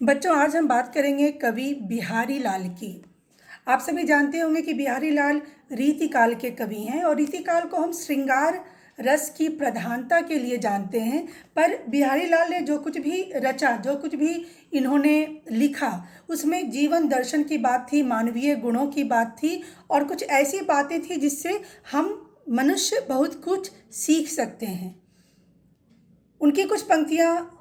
बच्चों, आज हम बात करेंगे कवि बिहारी लाल की। आप सभी जानते होंगे कि बिहारी लाल रीतिकाल के कवि हैं और रीतिकाल को हम श्रृंगार रस की प्रधानता के लिए जानते हैं। पर बिहारी लाल ने जो कुछ भी रचा, जो कुछ भी इन्होंने लिखा, उसमें जीवन दर्शन की बात थी, मानवीय गुणों की बात थी और कुछ ऐसी बातें थी जिससे हम मनुष्य बहुत कुछ सीख सकते हैं। उनकी कुछ पंक्तियाँ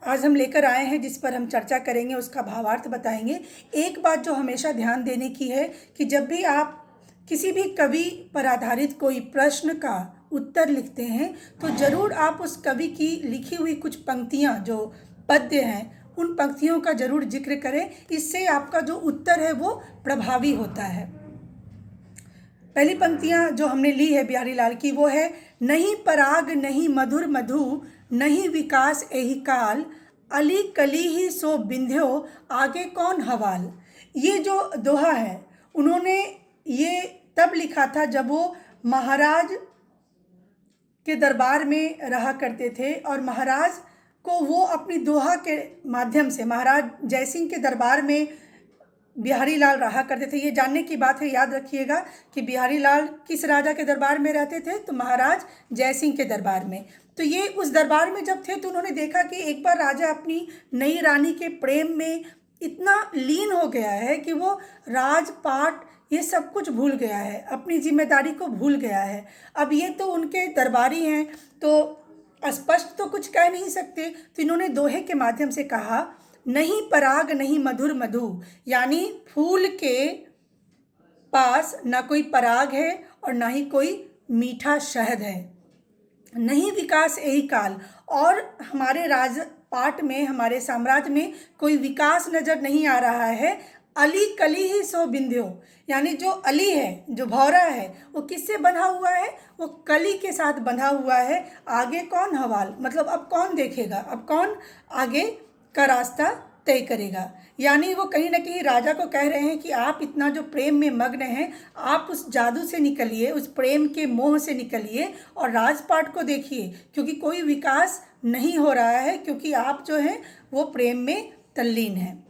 आज हम लेकर आए हैं जिस पर हम चर्चा करेंगे, उसका भावार्थ बताएंगे। एक बात जो हमेशा ध्यान देने की है कि जब भी आप किसी भी कवि पर आधारित कोई प्रश्न का उत्तर लिखते हैं तो ज़रूर आप उस कवि की लिखी हुई कुछ पंक्तियाँ, जो पद्य हैं, उन पंक्तियों का ज़रूर जिक्र करें। इससे आपका जो उत्तर है वो प्रभावी होता है। पहली पंक्तियाँ जो हमने ली है बिहारी लाल की वो है, नहीं पराग नहीं मधुर मधु, नहीं विकास एहि काल, अली कली ही सो बिंध्यो, आगे कौन हवाल। ये जो दोहा है उन्होंने ये तब लिखा था जब वो महाराज के दरबार में रहा करते थे और महाराज को वो अपनी दोहा के माध्यम से, महाराज जयसिंह के दरबार में बिहारी लाल रहा करते थे। ये जानने की बात है, याद रखिएगा कि बिहारी लाल किस राजा के दरबार में रहते थे, तो महाराज जयसिंह के दरबार में। तो ये उस दरबार में जब थे तो उन्होंने देखा कि एक बार राजा अपनी नई रानी के प्रेम में इतना लीन हो गया है कि वो राजपाट ये सब कुछ भूल गया है, अपनी जिम्मेदारी को भूल गया है। अब ये तो उनके दरबारी हैं तो स्पष्ट तो कुछ कह नहीं सकते, तो इन्होंने दोहे के माध्यम से कहा, नहीं पराग नहीं मधुर मधु, यानी फूल के पास ना कोई पराग है और ना ही कोई मीठा शहद है। नहीं विकास यही काल, और हमारे राजपाट में, हमारे साम्राज्य में कोई विकास नज़र नहीं आ रहा है। अली कली ही सो बिंध्यो, यानी जो अली है, जो भौरा है, वो किससे बंधा हुआ है, वो कली के साथ बंधा हुआ है। आगे कौन हवाल, मतलब अब कौन देखेगा, अब कौन आगे का रास्ता तय करेगा। यानी वो कहीं ना कहीं राजा को कह रहे हैं कि आप इतना जो प्रेम में मग्न हैं, आप उस जादू से निकलिए, उस प्रेम के मोह से निकलिए और राजपाट को देखिए, क्योंकि कोई विकास नहीं हो रहा है, क्योंकि आप जो हैं वो प्रेम में तल्लीन हैं।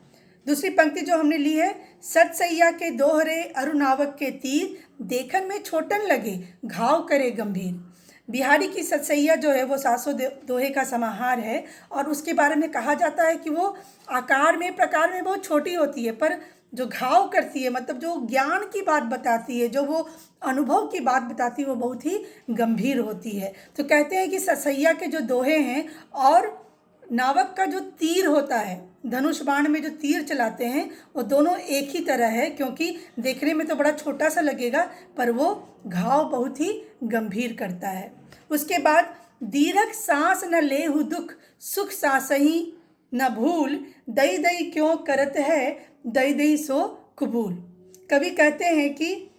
दूसरी पंक्ति जो हमने ली है, सतसैया के दोहरे अरुणावक के तीर, देखन में छोटन लगे घाव करे गंभीर। बिहारी की सतसैया जो है वो 700 दोहे का समाहार है और उसके बारे में कहा जाता है कि वो आकार में, प्रकार में बहुत छोटी होती है, पर जो घाव करती है, मतलब जो ज्ञान की बात बताती है, जो वो अनुभव की बात बताती है, वो बहुत ही गंभीर होती है। तो कहते हैं कि सतसैया के जो दोहे हैं और नावक का जो तीर होता है, धनुष बाण में जो तीर चलाते हैं, वो दोनों एक ही तरह है, क्योंकि देखने में तो बड़ा छोटा सा लगेगा पर वो घाव बहुत ही गंभीर करता है। उसके बाद, दीर्घ सांस न लेहु दुख, सुख सांसही न भूल, दई दई क्यों करत है, दई दई सो कबूल। कवि कहते हैं कि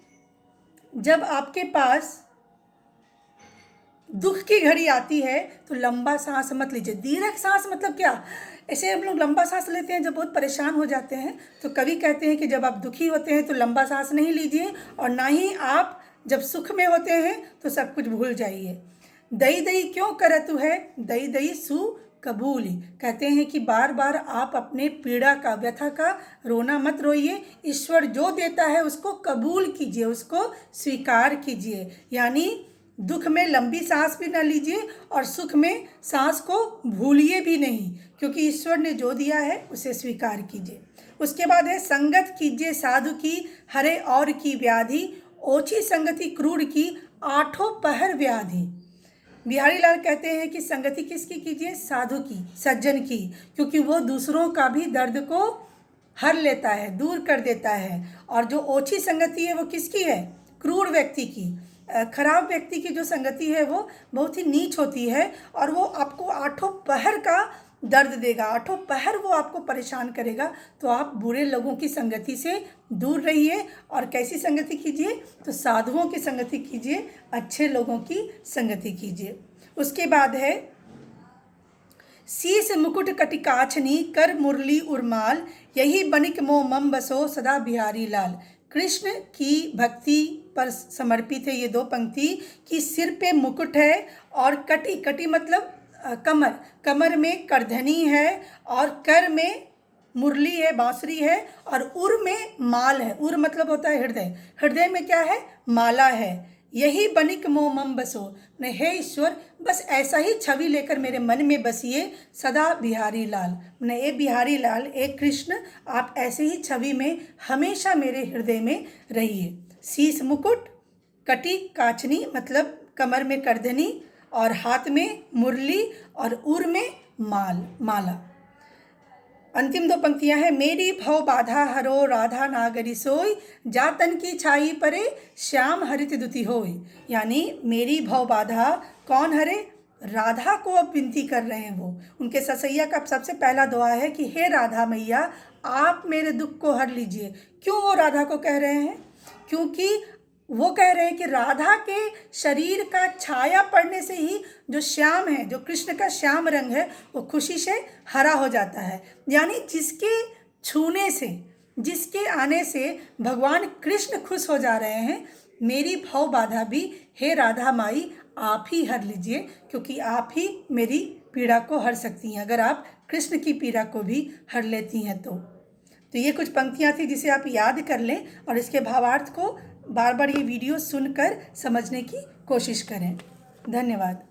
जब आपके पास दुख की घड़ी आती है तो लंबा सांस मत लीजिए। दीर्घ सांस मतलब क्या, ऐसे हम लोग लंबा सांस लेते हैं जब बहुत परेशान हो जाते हैं, तो कवि कहते हैं कि जब आप दुखी होते हैं तो लंबा सांस नहीं लीजिए, और ना ही आप जब सुख में होते हैं तो सब कुछ भूल जाइए। दई दई क्यों करतु है, दई दई सु कबूली। कहते हैं कि बार बार आप अपने पीड़ा का, व्यथा का रोना मत रोइए, ईश्वर जो देता है उसको कबूल कीजिए, उसको स्वीकार कीजिए। यानी दुख में लंबी सांस भी ना लीजिए और सुख में सांस को भूलिए भी नहीं, क्योंकि ईश्वर ने जो दिया है उसे स्वीकार कीजिए। उसके बाद है, संगत कीजिए साधु की, हरे और की व्याधि, ओछी संगति क्रूर की, आठों पहर व्याधि। बिहारी लाल कहते हैं कि संगति किसकी कीजिए, साधु की, सज्जन की, क्योंकि वो दूसरों का भी दर्द को हर लेता है, दूर कर देता है। और जो ओछी संगति है वो किसकी है, क्रूर व्यक्ति की, खराब व्यक्ति की जो संगति है वो बहुत ही नीच होती है और वो आपको आठों पहर का दर्द देगा, आठों पहर वो आपको परेशान करेगा। तो आप बुरे लोगों की संगति से दूर रहिए और कैसी संगति कीजिए, तो साधुओं की संगति कीजिए, अच्छे लोगों की संगति कीजिए। उसके बाद है, शीस मुकुट कटिकाछनी, कर मुरली उर्माल, यही बनिक मोह मम बसो सदा बिहारी लाल। कृष्ण की भक्ति पर समर्पित है ये दो पंक्ति कि सिर पे मुकुट है और कटी, कटी मतलब कमर, कमर में करधनी है और कर में मुरली है, बांसुरी है, और उर में माल है। उर मतलब होता है हृदय, हृदय में क्या है? माला है। यही बनिक मोह मम बसो, ने हे ईश्वर बस ऐसा ही छवि लेकर मेरे मन में बसिए सदा बिहारी लाल। ने ए बिहारी लाल, एक कृष्ण, आप ऐसे ही छवि में हमेशा मेरे हृदय में रहिए। शीश मुकुट, कटी काचनी मतलब कमर में करधनी, और हाथ में मुरली, और उर में माला। अंतिम 2 पंक्तियां हैं। मेरी भव बाधा हरो राधा नागरी सोई, जातन की छाई परे श्याम हरित दुति होई। यानी मेरी भव बाधा कौन हरे? राधा को अब विनती कर रहे हैं वो। उनके ससैया का सबसे पहला दुआ है कि हे राधा मैया, आप मेरे दुख को हर लीजिए। क्यों वो राधा को कह रहे हैं? क्योंकि वो कह रहे हैं कि राधा के शरीर का छाया पड़ने से ही जो श्याम है, जो कृष्ण का श्याम रंग है, वो खुशी से हरा हो जाता है। यानी जिसके छूने से, जिसके आने से भगवान कृष्ण खुश हो जा रहे हैं, मेरी भव बाधा भी हे राधा माई आप ही हर लीजिए, क्योंकि आप ही मेरी पीड़ा को हर सकती हैं, अगर आप कृष्ण की पीड़ा को भी हर लेती हैं तो ये कुछ पंक्तियाँ थी जिसे आप याद कर लें और इसके भावार्थ को बार बार ये वीडियो सुनकर समझने की कोशिश करें। धन्यवाद।